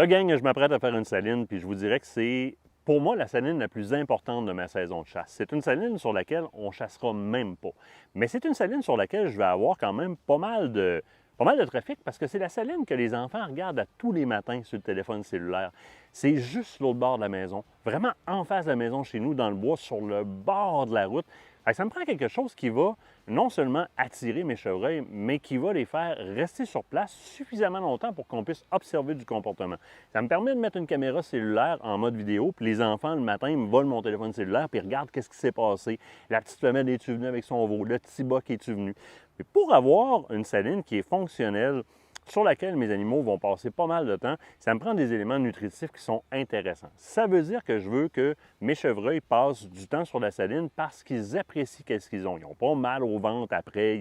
Là, gang, je m'apprête à faire une saline, puis je vous dirais que c'est, pour moi, la saline la plus importante de ma saison de chasse. C'est une saline sur laquelle on ne chassera même pas. Mais c'est une saline sur laquelle je vais avoir quand même pas mal de trafic parce que c'est la saline que les enfants regardent à tous les matins sur le téléphone cellulaire. C'est juste l'autre bord de la maison, vraiment en face de la maison chez nous, dans le bois, sur le bord de la route. Ça me prend quelque chose qui va non seulement attirer mes chevreuils, mais qui va les faire rester sur place suffisamment longtemps pour qu'on puisse observer du comportement. Ça me permet de mettre une caméra cellulaire en mode vidéo, puis les enfants, le matin, ils me volent mon téléphone cellulaire, puis ils regardent qu'est-ce qui s'est passé. La petite femelle est-tu venue avec son veau? Le petit boc est-tu venu? Mais pour avoir une saline qui est fonctionnelle, sur laquelle mes animaux vont passer pas mal de temps, ça me prend des éléments nutritifs qui sont intéressants. Ça veut dire que je veux que mes chevreuils passent du temps sur la saline parce qu'ils apprécient ce qu'ils ont. Ils n'ont pas mal au ventre après,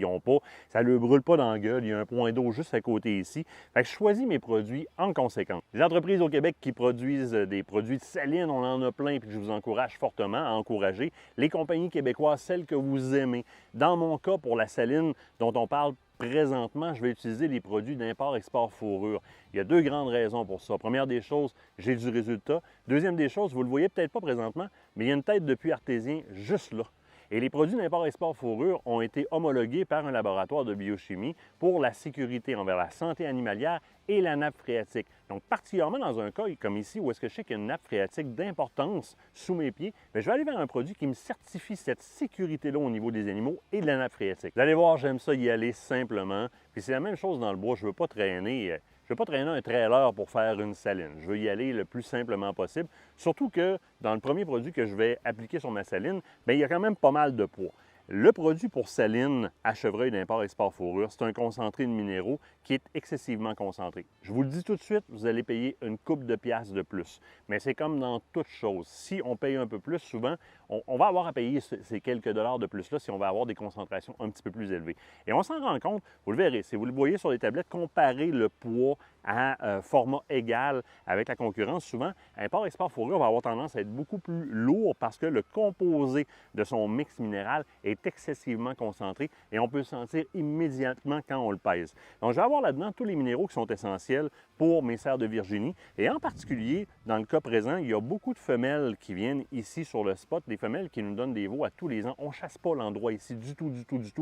ça ne leur brûle pas dans la gueule, il y a un point d'eau juste à côté ici. Fait que je choisis mes produits en conséquence. Les entreprises au Québec qui produisent des produits de saline, on en a plein, puis je vous encourage fortement à encourager les compagnies québécoises, celles que vous aimez. Dans mon cas, pour la saline dont on parle présentement, je vais utiliser les produits d'import-export fourrure. Il y a deux grandes raisons pour ça. Première des choses, j'ai du résultat. Deuxième des choses, vous ne le voyez peut-être pas présentement, mais il y a une tête de puits artésien juste là. Et les produits d'import-export fourrure ont été homologués par un laboratoire de biochimie pour la sécurité envers la santé animalière et la nappe phréatique. Donc, particulièrement dans un cas comme ici, où est-ce que je sais qu'il y a une nappe phréatique d'importance sous mes pieds, bien, je vais aller vers un produit qui me certifie cette sécurité-là au niveau des animaux et de la nappe phréatique. Vous allez voir, j'aime ça y aller simplement. Puis c'est la même chose dans le bois, je ne veux pas traîner. Je ne veux pas traîner un trailer pour faire une saline. Je veux y aller le plus simplement possible. Surtout que dans le premier produit que je vais appliquer sur ma saline, bien, il y a quand même pas mal de poids. Le produit pour saline à chevreuil d'import-export fourrure, c'est un concentré de minéraux qui est excessivement concentré. Je vous le dis tout de suite, vous allez payer une couple de piastres de plus. Mais c'est comme dans toute chose. Si on paye un peu plus, souvent, on va avoir à payer ces quelques dollars de plus-là si on va avoir des concentrations un petit peu plus élevées. Et on s'en rend compte, vous le verrez, si vous le voyez sur les tablettes, comparer le poids à format égal avec la concurrence, souvent, import-export fourrure va avoir tendance à être beaucoup plus lourd parce que le composé de son mix minéral est excessivement concentré et on peut le sentir immédiatement quand on le pèse. Donc, je vais avoir là-dedans tous les minéraux qui sont essentiels pour mes cerfs de Virginie et en particulier, dans le cas présent, il y a beaucoup de femelles qui viennent ici sur le spot, des femelles qui nous donnent des veaux à tous les ans. On ne chasse pas l'endroit ici du tout.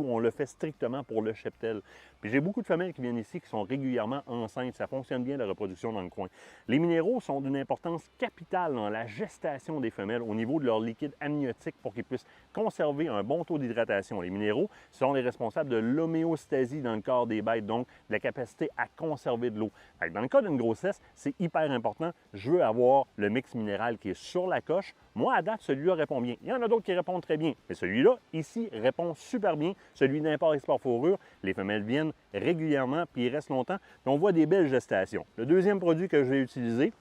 On le fait strictement pour le cheptel. Puis j'ai beaucoup de femelles qui viennent ici qui sont régulièrement enceintes. Ça fonctionne bien la reproduction dans le coin. Les minéraux sont d'une importance capitale dans la gestation des femelles au niveau de leur liquide amniotique pour qu'ils puissent conserver un bon taux d'hydratation. Les minéraux sont les responsables de l'homéostasie dans le corps des bêtes, donc de la capacité à conserver de l'eau. Dans le cas d'une grossesse, c'est hyper important. Je veux avoir le mix minéral qui est sur la coche. Moi, à date, celui-là répond bien. Il y en a d'autres qui répondent très bien, mais celui-là, ici, répond super bien. Celui d'import-export fourrure, les femelles viennent régulièrement, puis ils restent longtemps, puis on voit des belles gestations. Le deuxième produit que je vais utiliser,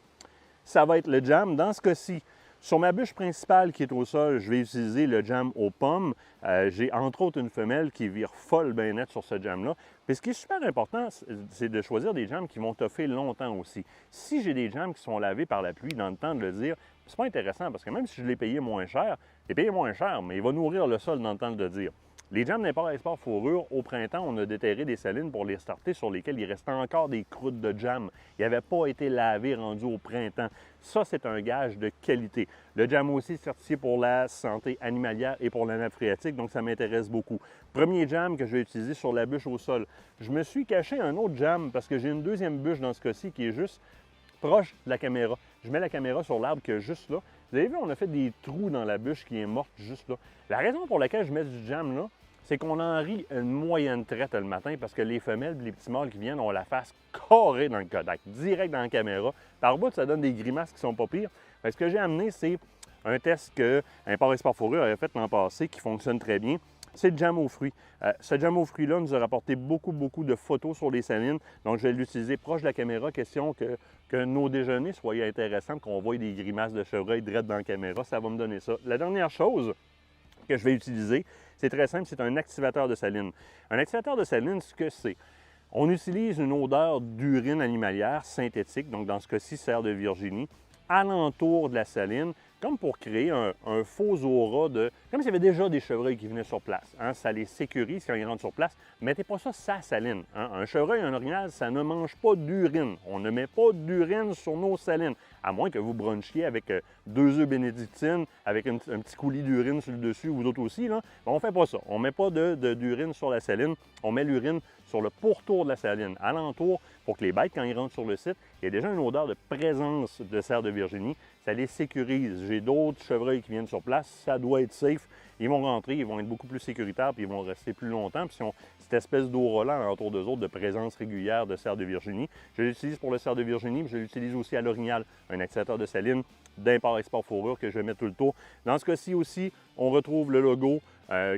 ça va être le jam. Dans ce cas-ci, sur ma bûche principale qui est au sol, je vais utiliser le jam aux pommes. J'ai entre autres une femelle qui vire folle bien nette sur ce jam-là. Puis ce qui est super important, c'est de choisir des jams qui vont toffer longtemps aussi. Si j'ai des jams qui sont lavés par la pluie dans le temps de le dire, c'est pas intéressant parce que même si je l'ai payé moins cher, mais il va nourrir le sol dans le temps de le dire. Les jams d'import-export fourrure, au printemps, on a déterré des salines pour les starter sur lesquelles il restait encore des croûtes de jam. Il n'avait pas été lavé rendu au printemps. Ça, c'est un gage de qualité. Le jam aussi est certifié pour la santé animalière et pour la nappe phréatique, donc ça m'intéresse beaucoup. Premier jam que je vais utiliser sur la bûche au sol. Je me suis caché un autre jam parce que j'ai une deuxième bûche dans ce cas-ci qui est juste proche de la caméra. Je mets la caméra sur l'arbre qui est juste là. Vous avez vu, on a fait des trous dans la bûche qui est morte juste là. La raison pour laquelle je mets du jam là, c'est qu'on en rit une moyenne traite le matin parce que les femelles et les petits mâles qui viennent ont la face carrée dans le Kodak, direct dans la caméra. Par bout, ça donne des grimaces qui sont pas pires. Ce que j'ai amené, c'est un test que Import-Export Fourrure avait fait l'an passé qui fonctionne très bien. C'est le jam aux fruits. Ce jam aux fruits-là nous a rapporté beaucoup de photos sur les salines. Donc, je vais l'utiliser proche de la caméra, question que nos déjeuners soient intéressants, qu'on voie des grimaces de chevreuil direct dans la caméra. Ça va me donner ça. La dernière chose que je vais utiliser, c'est très simple, c'est un activateur de saline. Un activateur de saline, ce que c'est? On utilise une odeur d'urine animalière synthétique, donc dans ce cas-ci, cerf de Virginie, alentour de la saline comme pour créer un faux aura de... Comme s'il y avait déjà des chevreuils qui venaient sur place. Hein? Ça les sécurise quand ils rentrent sur place. Mettez pas ça sa saline. Hein? Un chevreuil, un orignal, ça ne mange pas d'urine. On ne met pas d'urine sur nos salines. À moins que vous brunchiez avec 2 œufs bénédictines, avec un petit coulis d'urine sur le dessus, vous autres aussi. Là. On ne fait pas ça. On ne met pas d'urine sur la saline. On met l'urine sur le pourtour de la saline, alentour, pour que les bêtes, quand ils rentrent sur le site, il y a déjà une odeur de présence de cerf de Virginie. Ça les sécurise. J'ai d'autres chevreuils qui viennent sur place. Ça doit être safe. Ils vont rentrer, ils vont être beaucoup plus sécuritaires, puis ils vont rester plus longtemps. Puis ils ont cette espèce d'aura-là alentour d'eux autres de présence régulière de cerf de Virginie. Je l'utilise pour le cerf de Virginie, puis je l'utilise aussi à l'orignal, un activateur de saline d'import-export fourrure que je mets tout le tour. Dans ce cas-ci aussi, on retrouve le logo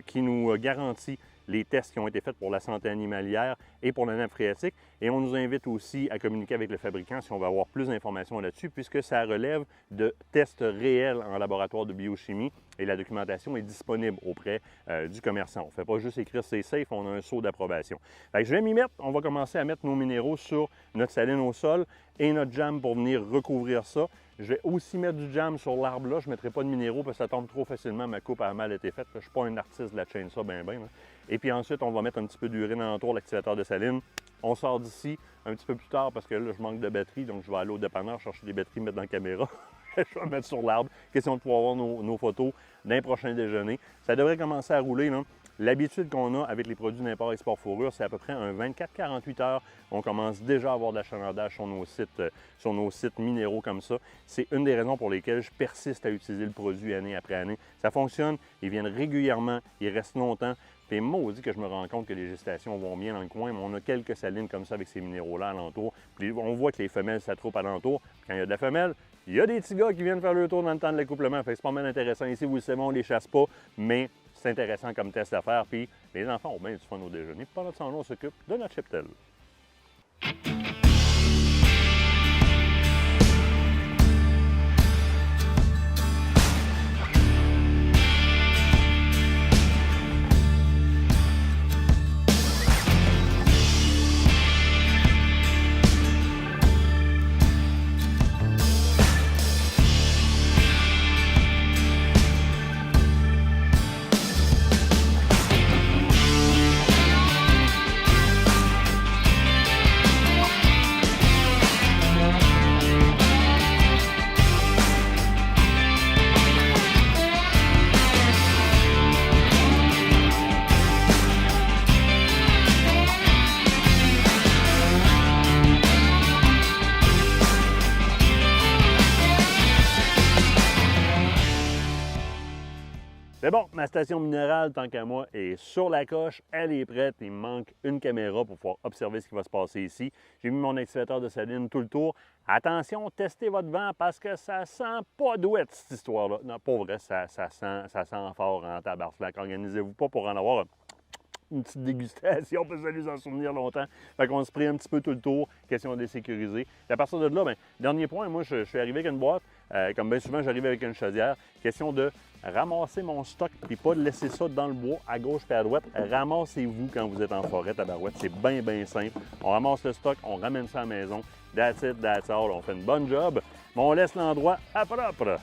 qui nous garantit les tests qui ont été faits pour la santé animalière et pour la nappe phréatique. Et on nous invite aussi à communiquer avec le fabricant si on veut avoir plus d'informations là-dessus, puisque ça relève de tests réels en laboratoire de biochimie et la documentation est disponible auprès du commerçant. On ne fait pas juste écrire « c'est safe », on a un sceau d'approbation. Je vais m'y mettre. On va commencer à mettre nos minéraux sur notre saline au sol et notre jam pour venir recouvrir ça. Je vais aussi mettre du jam sur l'arbre là. Je ne mettrai pas de minéraux parce que ça tombe trop facilement. Ma coupe a mal été faite. Je ne suis pas un artiste de la chainsaw ben. Et puis ensuite, on va mettre un petit peu d'urine alentour, l'activateur de saline. On sort d'ici un petit peu plus tard parce que là, je manque de batterie. Donc, je vais aller au dépanneur chercher des batteries, mettre dans la caméra. Je vais mettre sur l'arbre. Question de pouvoir voir nos photos d'un prochain déjeuner. Ça devrait commencer à rouler, là. L'habitude qu'on a avec les produits d'import-export fourrure, c'est à peu près un 24-48 heures. On commence déjà à avoir de l'achalandage sur nos sites minéraux comme ça. C'est une des raisons pour lesquelles je persiste à utiliser le produit année après année. Ça fonctionne, ils viennent régulièrement, ils restent longtemps. Puis maudit que je me rends compte que les gestations vont bien dans le coin, mais on a quelques salines comme ça avec ces minéraux-là alentour. Puis on voit que les femelles s'attroupent alentour. Quand il y a de la femelle, il y a des petits gars qui viennent faire le tour dans le temps de l'accouplement. Fait que c'est pas mal intéressant. Ici, vous le savez, on ne les chasse pas, mais c'est intéressant comme test à faire. Puis les enfants ont bien du fun au déjeuner. Puis pendant ce temps-là, on s'occupe de notre cheptel. C'est bon, ma station minérale, tant qu'à moi, est sur la coche, elle est prête. Il me manque une caméra pour pouvoir observer ce qui va se passer ici. J'ai mis mon activateur de saline tout le tour. Attention, testez votre vent parce que ça sent pas douette, cette histoire-là. Non, pas vrai, ça sent fort en tabarnak. Organisez-vous pas pour en avoir une petite dégustation, parce que ça nous en souvenir longtemps. Fait qu'on se prie un petit peu tout le tour, question de les sécuriser. Et à partir de là, bien, dernier point, moi, je suis arrivé avec une boîte. Comme bien souvent, j'arrive avec une chaudière. Question de ramasser mon stock, puis pas de laisser ça dans le bois, à gauche et à droite. Ramassez-vous quand vous êtes en forêt, tabarouette. C'est bien, bien simple. On ramasse le stock, on ramène ça à la maison. That's it, that's all. On fait une bonne job, mais on laisse l'endroit à propre.